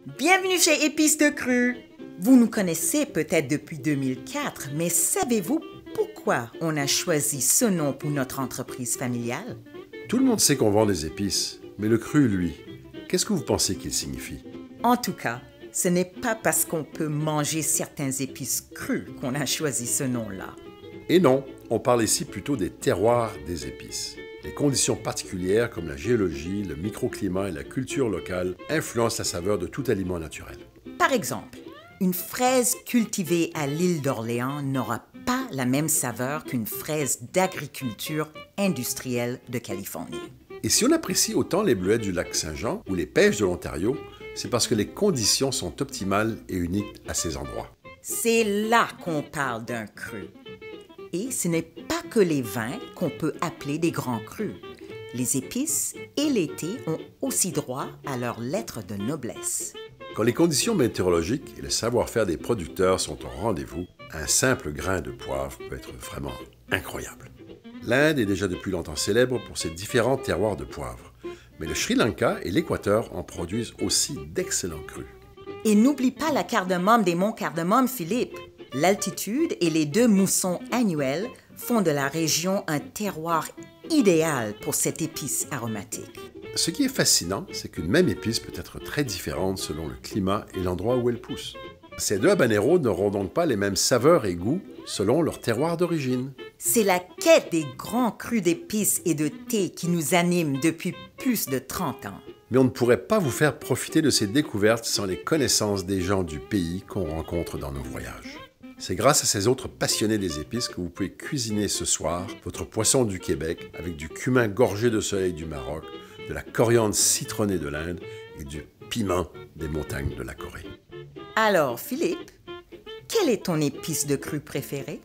Bienvenue chez Épices de Cru. Vous nous connaissez peut-être depuis 2004, mais savez-vous pourquoi on a choisi ce nom pour notre entreprise familiale? Tout le monde sait qu'on vend des épices, mais le cru, lui, qu'est-ce que vous pensez qu'il signifie? En tout cas, ce n'est pas parce qu'on peut manger certaines épices crues qu'on a choisi ce nom-là. Et non, on parle ici plutôt des terroirs des épices. Les conditions particulières comme la géologie, le microclimat et la culture locale influencent la saveur de tout aliment naturel. Par exemple, une fraise cultivée à l'île d'Orléans n'aura pas la même saveur qu'une fraise d'agriculture industrielle de Californie. Et si on apprécie autant les bleuets du lac Saint-Jean ou les pêches de l'Ontario, c'est parce que les conditions sont optimales et uniques à ces endroits. C'est là qu'on parle d'un cru. Et ce n'est pas que les vins qu'on peut appeler des grands crus. Les épices et les thés ont aussi droit à leur lettre de noblesse. Quand les conditions météorologiques et le savoir-faire des producteurs sont au rendez-vous, un simple grain de poivre peut être vraiment incroyable. L'Inde est déjà depuis longtemps célèbre pour ses différents terroirs de poivre, mais le Sri Lanka et l'Équateur en produisent aussi d'excellents crus. Et n'oublie pas la cardamome des monts Cardamome, Philippe. L'altitude et les 2 moussons annuels font de la région un terroir idéal pour cette épice aromatique. Ce qui est fascinant, c'est qu'une même épice peut être très différente selon le climat et l'endroit où elle pousse. Ces 2 habaneros n'auront donc pas les mêmes saveurs et goûts selon leur terroir d'origine. C'est la quête des grands crus d'épices et de thé qui nous anime depuis plus de 30 ans. Mais on ne pourrait pas vous faire profiter de ces découvertes sans les connaissances des gens du pays qu'on rencontre dans nos voyages. C'est grâce à ces autres passionnés des épices que vous pouvez cuisiner ce soir votre poisson du Québec avec du cumin gorgé de soleil du Maroc, de la coriandre citronnée de l'Inde et du piment des montagnes de la Corée. Alors, Philippe, quelle est ton épice de cru préférée?